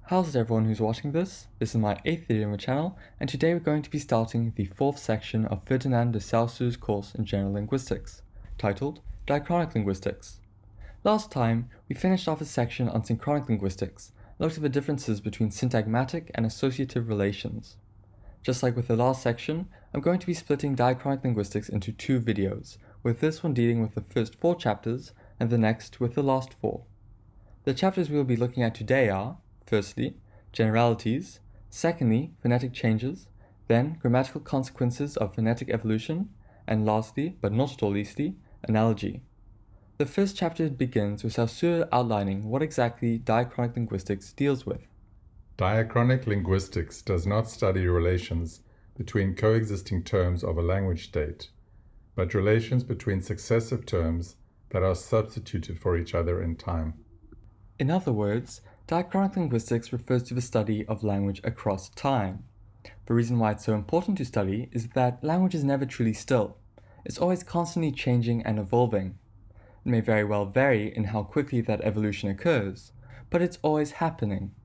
How's it everyone who's watching this? This is my 8th video on the channel, and today we're going to be starting the 4th section of Ferdinand de Saussure's course in general linguistics, titled Diachronic Linguistics. Last time, we finished off a section on synchronic linguistics, and looked at the differences between syntagmatic and associative relations. Just like with the last section, I'm going to be splitting diachronic linguistics into 2 videos, with this one dealing with the first 4 chapters, and the next with the last 4. The chapters we will be looking at today are, firstly, generalities, secondly, phonetic changes, then grammatical consequences of phonetic evolution, and lastly, but not at all leastly, analogy. The first chapter begins with Saussure outlining what exactly diachronic linguistics deals with. Diachronic linguistics does not study relations between coexisting terms of a language state, but relations between successive terms that are substituted for each other in time. In other words, diachronic linguistics refers to the study of language across time. The reason why it's so important to study is that language is never truly still. It's always constantly changing and evolving. It may very well vary in how quickly that evolution occurs, but it's always happening.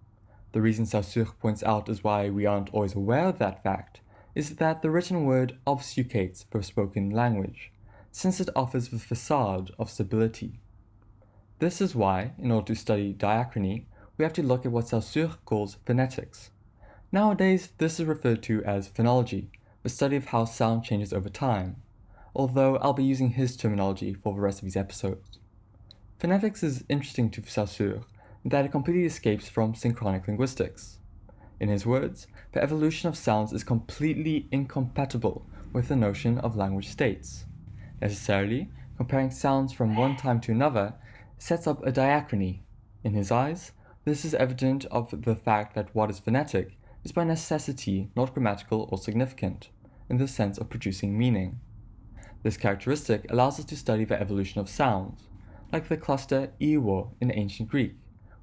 The reason Saussure points out as why we aren't always aware of that fact is that the written word obfuscates the spoken language, since it offers the facade of stability. This is why, in order to study diachrony, we have to look at what Saussure calls phonetics. Nowadays, this is referred to as phonology, the study of how sound changes over time, although I'll be using his terminology for the rest of these episodes. Phonetics is interesting to Saussure in that it completely escapes from synchronic linguistics. In his words, the evolution of sounds is completely incompatible with the notion of language states. Necessarily, comparing sounds from one time to another sets up a diachrony. In his eyes, this is evident of the fact that what is phonetic is by necessity not grammatical or significant, in the sense of producing meaning. This characteristic allows us to study the evolution of sounds, like the cluster iwo in ancient Greek,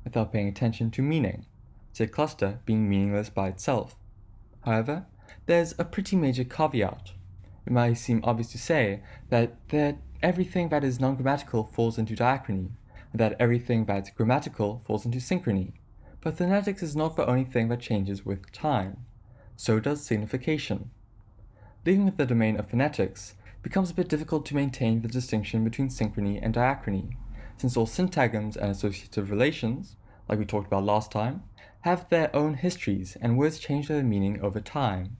without paying attention to meaning, said cluster being meaningless by itself. However, there's a pretty major caveat. It might seem obvious to say that everything that is non-grammatical falls into diachrony, and that everything that's grammatical falls into synchrony. But phonetics is not the only thing that changes with time. So does signification. Dealing with the domain of phonetics becomes a bit difficult to maintain the distinction between synchrony and diachrony, since all syntagms and associative relations, like we talked about last time, have their own histories and words change their meaning over time.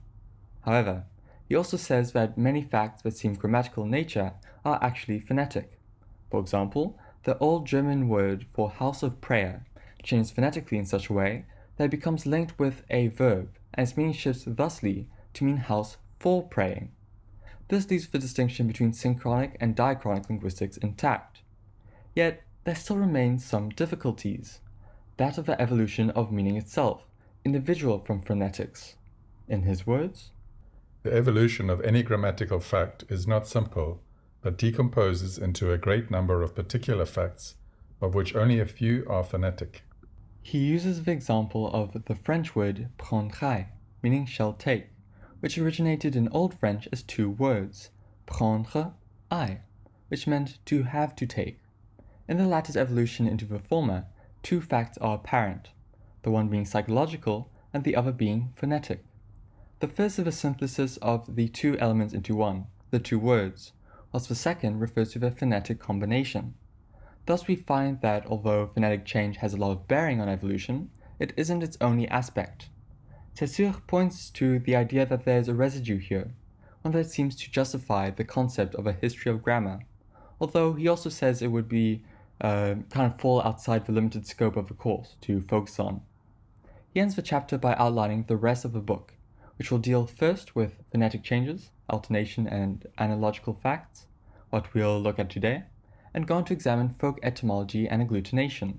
However, he also says that many facts that seem grammatical in nature are actually phonetic. For example, the old German word for house of prayer changes phonetically in such a way that it becomes linked with a verb, and its meaning shifts thusly to mean house for praying. This leaves the distinction between synchronic and diachronic linguistics intact. Yet, there still remains some difficulties. That of the evolution of meaning itself, individual from phonetics. In his words, The evolution of any grammatical fact is not simple, but decomposes into a great number of particular facts, of which only a few are phonetic. he uses the example of the French word prendre, meaning shall take, which originated in Old French as 2 words, prendre, I, which meant to have to take. In the latter's evolution into the former, 2 facts are apparent, the one being psychological and the other being phonetic. The first is the synthesis of the 2 elements into one, the 2 words, whilst the second refers to the phonetic combination. Thus we find that although phonetic change has a lot of bearing on evolution, it isn't its only aspect. Saussure points to the idea that there is a residue here, one that seems to justify the concept of a history of grammar, although he also says it would be kind of fall outside the limited scope of the course to focus on. He ends the chapter by outlining the rest of the book, which will deal first with phonetic changes, alternation and analogical facts, what we'll look at today, and go on to examine folk etymology and agglutination.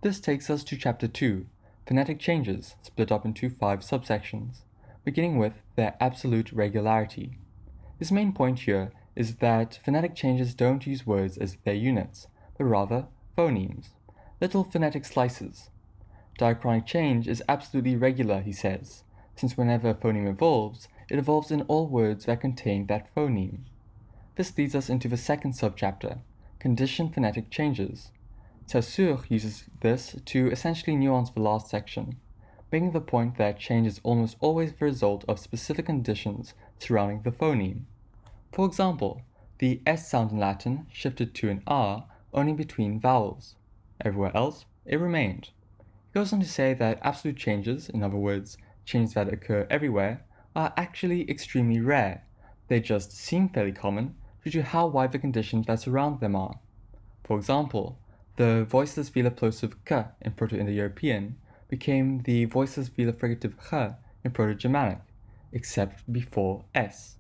This takes us to chapter 2, phonetic changes, split up into 5 subsections, beginning with their absolute regularity. His main point here is that phonetic changes don't use words as their units, but rather phonemes, little phonetic slices. Diachronic change is absolutely regular, he says, since whenever a phoneme evolves, it evolves in all words that contain that phoneme. This leads us into the second subchapter, conditioned phonetic changes. Saussure uses this to essentially nuance the last section, making the point that change is almost always the result of specific conditions surrounding the phoneme. For example, the S sound in Latin shifted to an R only between vowels. Everywhere else, it remained. He goes on to say that absolute changes, in other words, changes that occur everywhere, are actually extremely rare. They just seem fairly common due to how wide the conditions that surround them are. For example, the voiceless velar plosive k in Proto-Indo-European became the voiceless velar fricative ch in Proto-Germanic, except before s.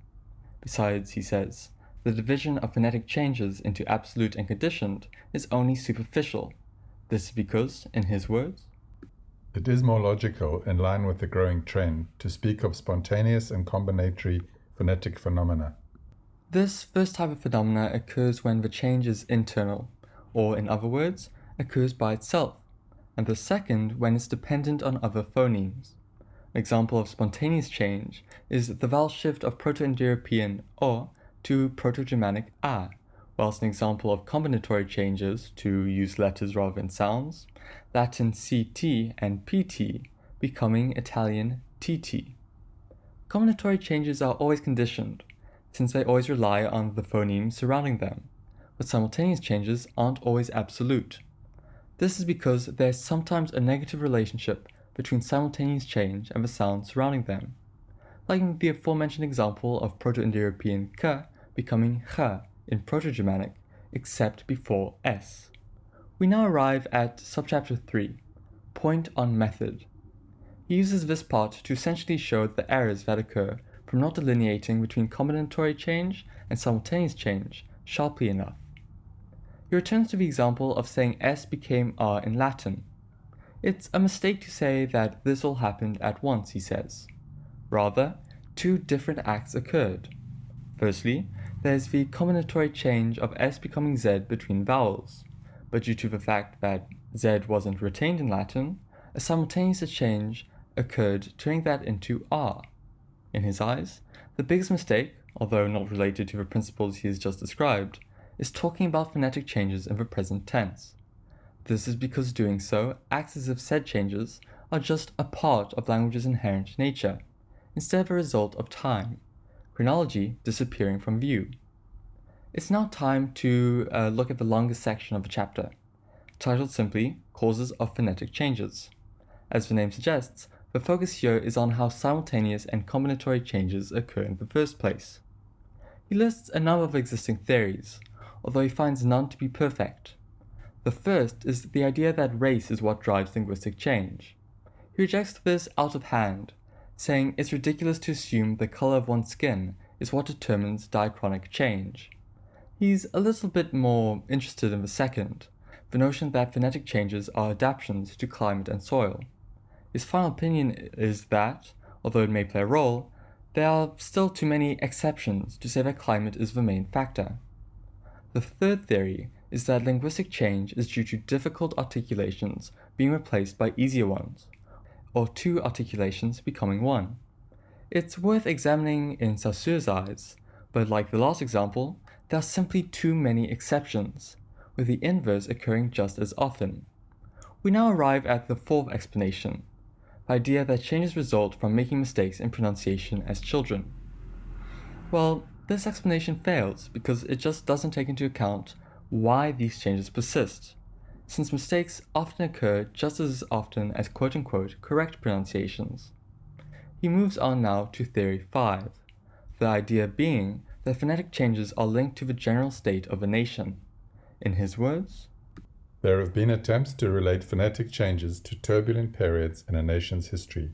Besides, he says, the division of phonetic changes into absolute and conditioned is only superficial. This is because, in his words, it is more logical, in line with the growing trend, to speak of spontaneous and combinatory phonetic phenomena. This first type of phenomena occurs when the change is internal, or in other words, occurs by itself, and the second when it's dependent on other phonemes. An example of spontaneous change is the vowel shift of Proto-Indo-European o to Proto-Germanic a, whilst an example of combinatory changes, to use letters rather than sounds, Latin ct and pt becoming Italian tt. Combinatory changes are always conditioned, since they always rely on the phonemes surrounding them, but simultaneous changes aren't always absolute. This is because there's sometimes a negative relationship between simultaneous change and the sounds surrounding them, like in the aforementioned example of Proto-Indo-European k becoming ch in Proto-Germanic, except before s. We now arrive at subchapter 3, point on method. He uses this part to essentially show the errors that occur from not delineating between combinatory change and simultaneous change sharply enough. He returns to the example of saying S became R in Latin. It's a mistake to say that this all happened at once, he says. Rather, two different acts occurred. Firstly, there's the combinatory change of S becoming Z between vowels, but due to the fact that Z wasn't retained in Latin, a simultaneous change occurred, turning that into R. In his eyes, the biggest mistake, although not related to the principles he has just described, is talking about phonetic changes in the present tense. This is because doing so acts as if said changes are just a part of language's inherent nature, instead of a result of time, chronology disappearing from view. It's now time to look at the longest section of the chapter, titled simply Causes of Phonetic Changes. As the name suggests, the focus here is on how simultaneous and combinatory changes occur in the first place. He lists a number of existing theories, although he finds none to be perfect. The first is the idea that race is what drives linguistic change. He rejects this out of hand, saying it's ridiculous to assume the color of one's skin is what determines diachronic change. He's a little bit more interested in the second, the notion that phonetic changes are adaptations to climate and soil. His final opinion is that, although it may play a role, there are still too many exceptions to say that climate is the main factor. The third theory is that linguistic change is due to difficult articulations being replaced by easier ones, or two articulations becoming one. It's worth examining in Saussure's eyes, but like the last example, there are simply too many exceptions, with the inverse occurring just as often. We now arrive at the fourth explanation, the idea that changes result from making mistakes in pronunciation as children. Well, this explanation fails because it just doesn't take into account why these changes persist, since mistakes often occur just as often as quote-unquote correct pronunciations. He moves on now to theory 5, the idea being that phonetic changes are linked to the general state of a nation. In his words, there have been attempts to relate phonetic changes to turbulent periods in a nation's history,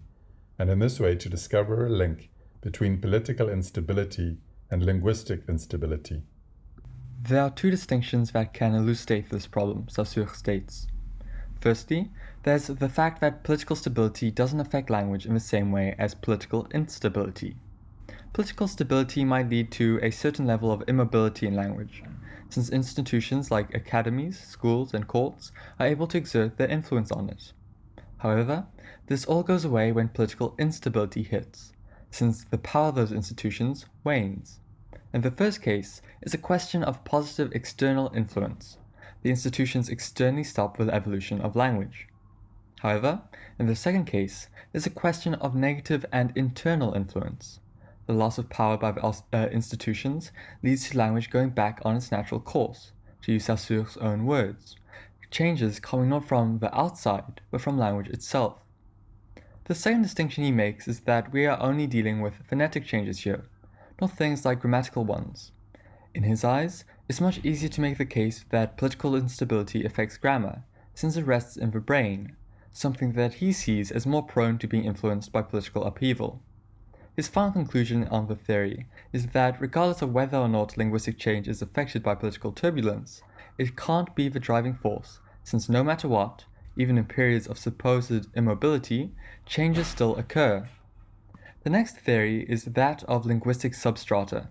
and in this way to discover a link between political instability and linguistic instability. There are two distinctions that can elucidate this problem, Saussure states. Firstly, there's the fact that political stability doesn't affect language in the same way as political instability. Political stability might lead to a certain level of immobility in language, since institutions like academies, schools, and courts are able to exert their influence on it. However, this all goes away when political instability hits, since the power of those institutions wanes. In the first case, it's a question of positive external influence. the institutions externally stop the evolution of language. However, in the second case, there's a question of negative and internal influence. The loss of power by the institutions leads to language going back on its natural course, to use Saussure's own words, changes coming not from the outside, but from language itself. The second distinction he makes is that we are only dealing with phonetic changes here, not things like grammatical ones. In his eyes, it's much easier to make the case that political instability affects grammar, since it rests in the brain, something that he sees as more prone to being influenced by political upheaval. His final conclusion on the theory is that regardless of whether or not linguistic change is affected by political turbulence, it can't be the driving force, since no matter what, even in periods of supposed immobility, changes still occur. The next theory is that of linguistic substrata.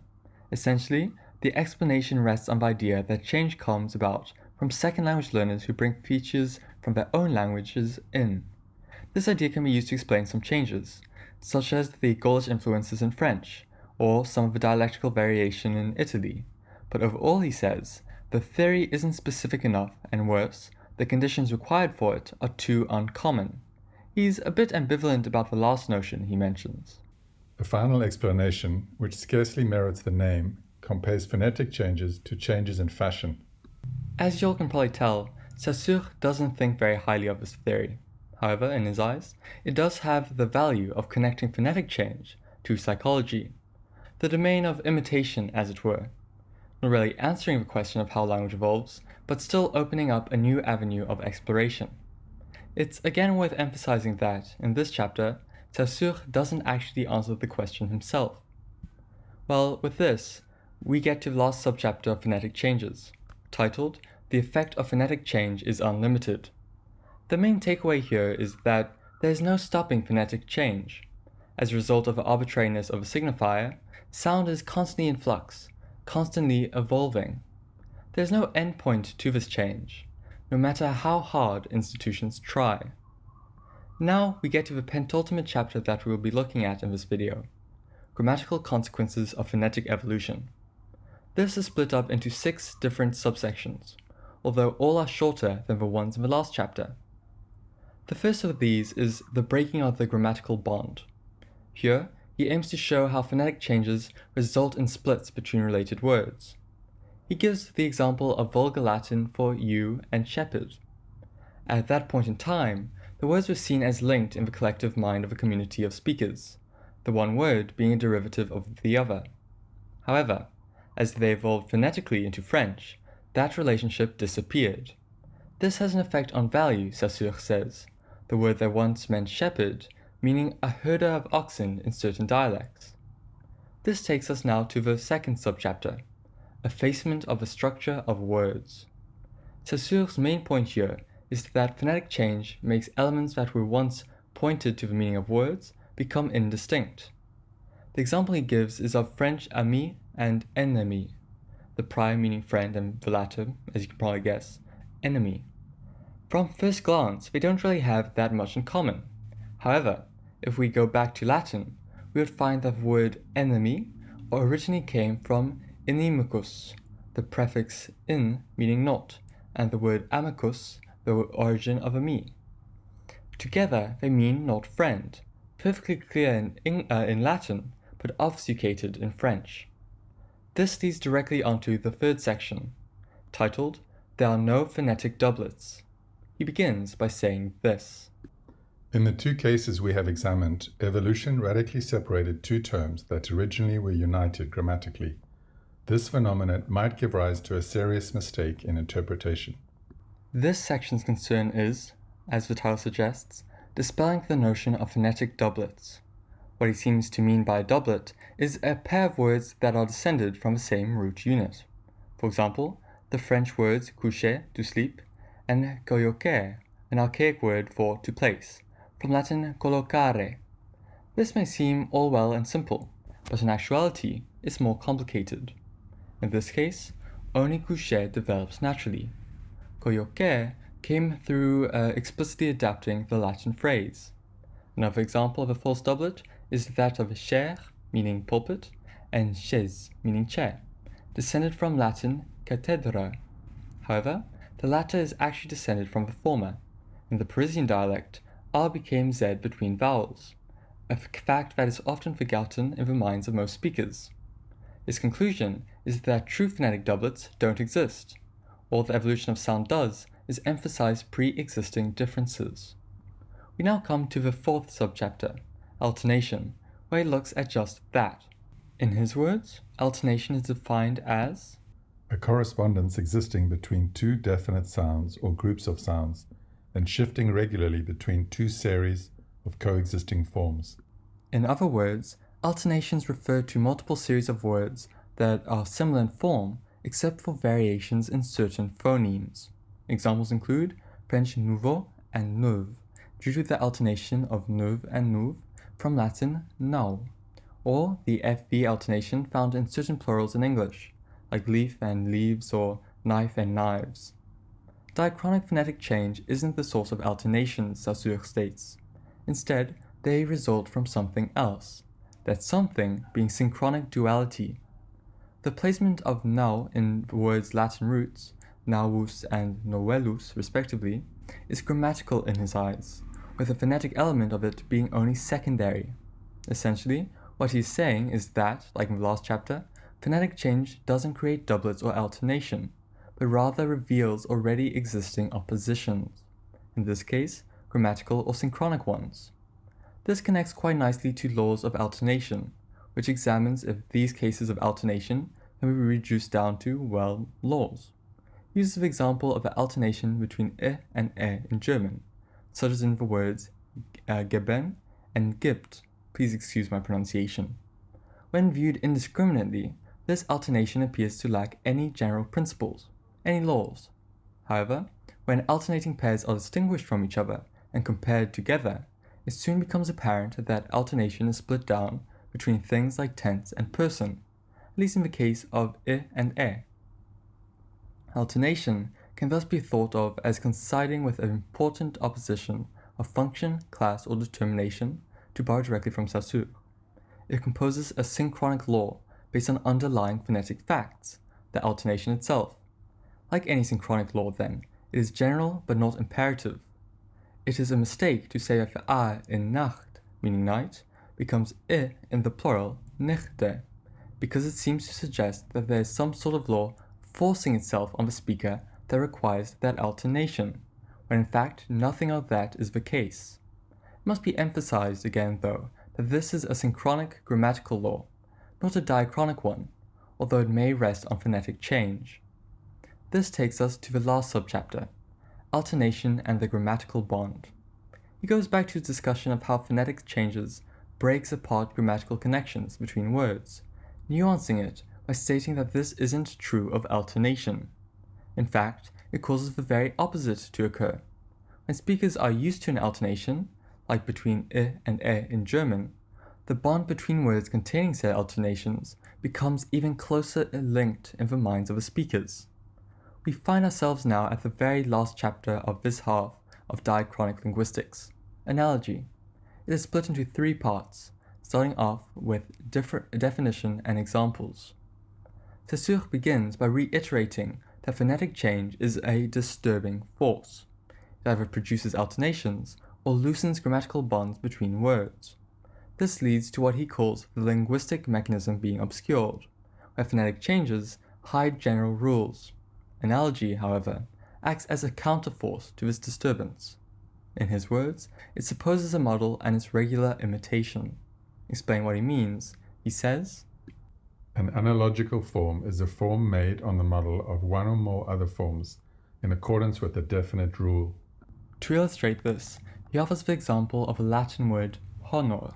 Essentially, the explanation rests on the idea that change comes about from second language learners who bring features from their own languages in. This idea can be used to explain some changes, such as the Gaulish influences in French, or some of the dialectical variation in Italy. But overall, he says, the theory isn't specific enough, and worse, the conditions required for it are too uncommon. He's a bit ambivalent about the last notion he mentions. A final explanation, which scarcely merits the name, compares phonetic changes to changes in fashion. As you all can probably tell, Saussure doesn't think very highly of this theory. However, in his eyes, it does have the value of connecting phonetic change to psychology, the domain of imitation, as it were, not really answering the question of how language evolves, but still opening up a new avenue of exploration. It's again worth emphasizing that, in this chapter, Saussure doesn't actually answer the question himself. Well, with this, we get to the last subchapter of phonetic changes, titled The Effect of Phonetic Change is Unlimited. The main takeaway here is that there is no stopping phonetic change. As a result of the arbitrariness of a signifier, sound is constantly in flux, constantly evolving. There is no endpoint to this change, no matter how hard institutions try. Now we get to the penultimate chapter that we will be looking at in this video, grammatical consequences of phonetic evolution. This is split up into 6 different subsections, although all are shorter than the ones in the last chapter. The first of these is the breaking of the grammatical bond. Here, he aims to show how phonetic changes result in splits between related words. He gives the example of Vulgar Latin for ewe and shepherd. At that point in time, the words were seen as linked in the collective mind of a community of speakers, the one word being a derivative of the other. However, as they evolved phonetically into French, that relationship disappeared. This has an effect on value, Saussure says. The word that once meant shepherd, meaning a herder of oxen in certain dialects. This takes us now to the second subchapter, effacement of the structure of words. Saussure's main point here is that phonetic change makes elements that were once pointed to the meaning of words become indistinct. The example he gives is of French ami and ennemi, the prior meaning friend and the latter, as you can probably guess, enemy. From first glance, they don't really have that much in common. However, if we go back to Latin, we would find that the word enemy originally came from inimicus, the prefix in meaning not, and the word amicus, the origin of ami. Together, they mean not friend, perfectly clear in Latin, but obfuscated in French. This leads directly onto the third section, titled There are no phonetic doublets. He begins by saying this. In the 2 cases we have examined, evolution radically separated 2 terms that originally were united grammatically. This phenomenon might give rise to a serious mistake in interpretation. This section's concern is, as the title suggests, dispelling the notion of phonetic doublets. What he seems to mean by a doublet is a pair of words that are descended from the same root unit. For example, the French words coucher, to sleep, and colloquer, an archaic word for to place, from Latin collocare. This may seem all well and simple, but in actuality it's more complicated. In this case, only coucher develops naturally. Colloquer came through explicitly adapting the Latin phrase. Another example of a false doublet is that of chair, meaning pulpit, and chaise, meaning chair, descended from Latin cathedra. However, the latter is actually descended from the former. In the Parisian dialect, R became Z between vowels, a fact that is often forgotten in the minds of most speakers. His conclusion is that true phonetic doublets don't exist. All the evolution of sound does is emphasize pre-existing differences. We now come to the fourth subchapter, alternation, where he looks at just that. In his words, alternation is defined as a correspondence existing between two definite sounds or groups of sounds, and shifting regularly between two series of coexisting forms. In other words, alternations refer to multiple series of words that are similar in form except for variations in certain phonemes. Examples include French nouveau and neuve, due to the alternation of neuve and nouve from Latin nau, or the FV alternation found in certain plurals in English, like leaf and leaves or knife and knives. Diachronic phonetic change isn't the source of alternations, Saussure states. Instead, they result from something else, that something being synchronic duality. The placement of nau in the word's Latin roots, nauvus and novellus respectively, is grammatical in his eyes, with the phonetic element of it being only secondary. Essentially, what he's saying is that, like in the last chapter, phonetic change doesn't create doublets or alternation, but rather reveals already existing oppositions, in this case, grammatical or synchronic ones. This connects quite nicely to laws of alternation, which examines if these cases of alternation can be reduced down to, well, laws. He uses the example of the alternation between and in German, such as in the words geben and gibt. Please excuse my pronunciation. When viewed indiscriminately, this alternation appears to lack any general principles, any laws. However, when alternating pairs are distinguished from each other and compared together, it soon becomes apparent that alternation is split down between things like tense and person, at least in the case of and e. Alternation can thus be thought of as coinciding with an important opposition of function, class, or determination, to borrow directly from Saussure. It composes a synchronic law based on underlying phonetic facts, the alternation itself. Like any synchronic law, then, it is general but not imperative. It is a mistake to say that the a in Nacht, meaning night, becomes I in the plural, Nächte, because it seems to suggest that there is some sort of law forcing itself on the speaker that requires that alternation, when in fact nothing of that is the case. It must be emphasized again, though, that this is a synchronic grammatical law, not a diachronic one, although it may rest on phonetic change. This takes us to the last subchapter, alternation and the grammatical bond. He goes back to his discussion of how phonetic changes breaks apart grammatical connections between words, nuancing it by stating that this isn't true of alternation. In fact, it causes the very opposite to occur. When speakers are used to an alternation, like between I and e in German, the bond between words containing said alternations becomes even closer linked in the minds of the speakers. We find ourselves now at the very last chapter of this half of Diachronic Linguistics, analogy. It is split into three parts, starting off with definition and examples. Saussure begins by reiterating that phonetic change is a disturbing force. It either produces alternations or loosens grammatical bonds between words. This leads to what he calls the linguistic mechanism being obscured, where phonetic changes hide general rules. Analogy, however, acts as a counterforce to this disturbance. In his words, it supposes a model and its regular imitation. Explain what he means, he says, an analogical form is a form made on the model of one or more other forms in accordance with a definite rule. To illustrate this, he offers the example of a Latin word honor.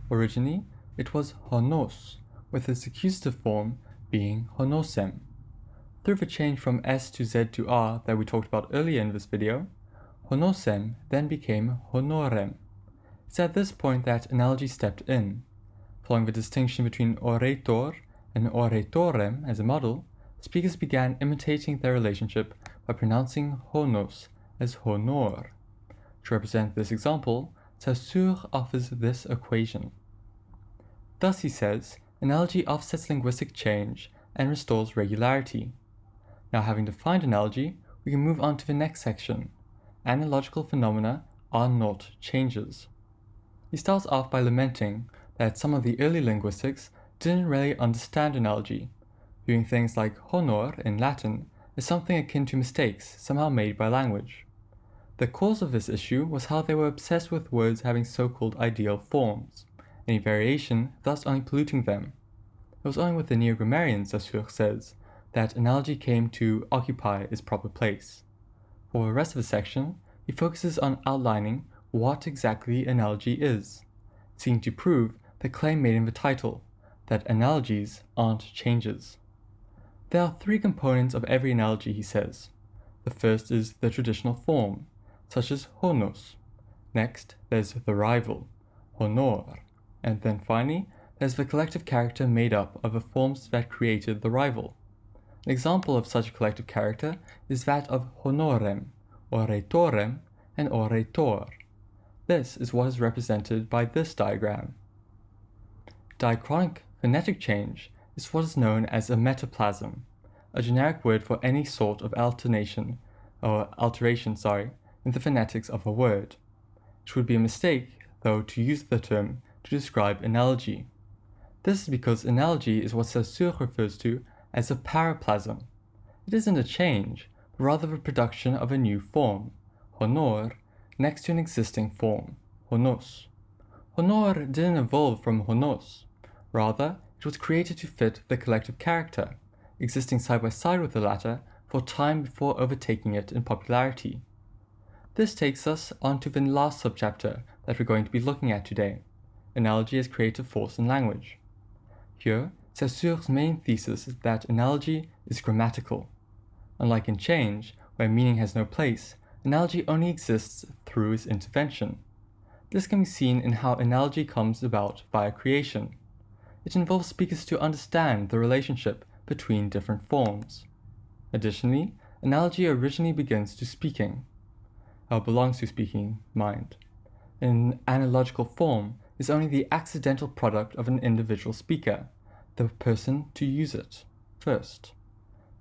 Originally, it was honos, with its accusative form being honosem. Through the change from S to Z to R that we talked about earlier in this video, honosem then became honorem. It's at this point that analogy stepped in. Following the distinction between orator and oratorem as a model, speakers began imitating their relationship by pronouncing honos as honor. To represent this example, Saussure offers this equation. Thus, he says, analogy offsets linguistic change and restores regularity. Now, having defined analogy, we can move on to the next section. Analogical phenomena are not changes. He starts off by lamenting that some of the early linguistics didn't really understand analogy, viewing things like honor in Latin as something akin to mistakes somehow made by language. The cause of this issue was how they were obsessed with words having so-called ideal forms, any variation thus only polluting them. It was only with the neo-grammarians, Saussure says, that analogy came to occupy its proper place. For the rest of the section, he focuses on outlining what exactly analogy is, seeking to prove the claim made in the title, that analogies aren't changes. There are three components of every analogy, he says. The first is the traditional form, such as honos. Next, there's the rival, honor. And then finally, there's the collective character made up of the forms that created the rival. An example of such a collective character is that of honorem, oratorem, and orator. This is what is represented by this diagram. Diachronic phonetic change is what is known as a metaplasm, a generic word for any sort of alteration in the phonetics of a word. It would be a mistake, though, to use the term to describe analogy. This is because analogy is what Saussure refers to as a paraplasm. It isn't a change, but rather the production of a new form, honor, next to an existing form, honos. Honor didn't evolve from honos. Rather, it was created to fit the collective character, existing side by side with the latter for time before overtaking it in popularity. This takes us on to the last subchapter that we're going to be looking at today, analogy as creative force in language. Here, Saussure's main thesis is that analogy is grammatical. Unlike in change, where meaning has no place, analogy only exists through its intervention. This can be seen in how analogy comes about via creation. It involves speakers to understand the relationship between different forms. Additionally, analogy originally belongs to speaking, mind. An analogical form is only the accidental product of an individual speaker, the person to use it, first.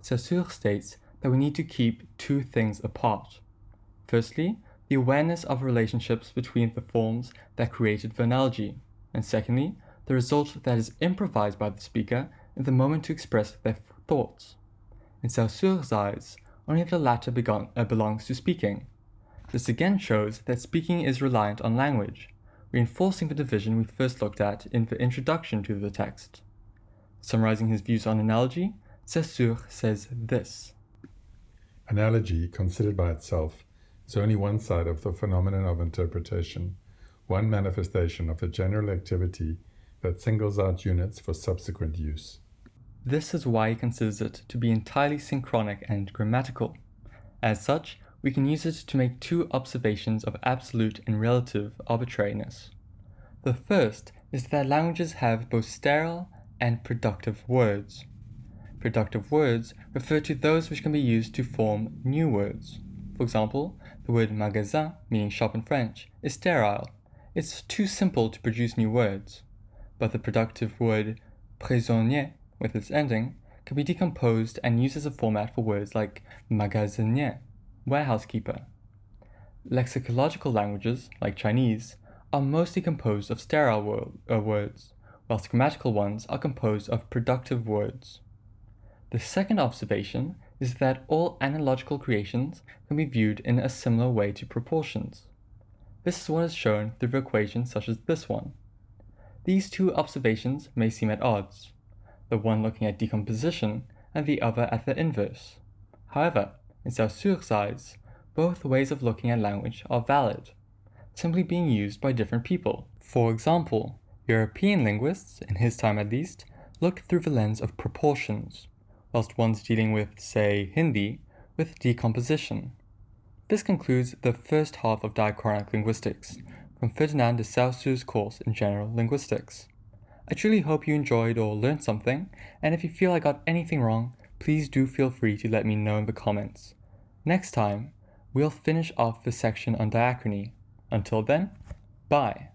Saussure states that we need to keep two things apart. Firstly, the awareness of relationships between the forms that created the analogy, and secondly, the result that is improvised by the speaker in the moment to express their thoughts. In Saussure's eyes, only the latter belongs to speaking. This again shows that speaking is reliant on language, reinforcing the division we first looked at in the introduction to the text. Summarizing his views on analogy, Saussure says this. Analogy, considered by itself, is only one side of the phenomenon of interpretation, one manifestation of the general activity that singles out units for subsequent use. This is why he considers it to be entirely synchronic and grammatical. As such, we can use it to make two observations of absolute and relative arbitrariness. The first is that languages have both sterile and productive words. Productive words refer to those which can be used to form new words. For example, the word magasin, meaning shop in French, is sterile. It's too simple to produce new words. But the productive word prisonnier, with its ending, can be decomposed and used as a format for words like magasinier, warehouse keeper. Lexicological languages, like Chinese, are mostly composed of sterile words, whilst grammatical ones are composed of productive words. The second observation is that all analogical creations can be viewed in a similar way to proportions. This is what is shown through equations such as this one. These two observations may seem at odds, the one looking at decomposition and the other at the inverse. However, in Saussure's eyes, both ways of looking at language are valid, simply being used by different people. For example, European linguists, in his time at least, looked through the lens of proportions, whilst ones dealing with, say, Hindi, with decomposition. This concludes the first half of Diachronic Linguistics, from Ferdinand de Saussure's course in General Linguistics. I truly hope you enjoyed or learned something, and if you feel I got anything wrong, please do feel free to let me know in the comments. Next time, we'll finish off the section on diachrony. Until then, bye!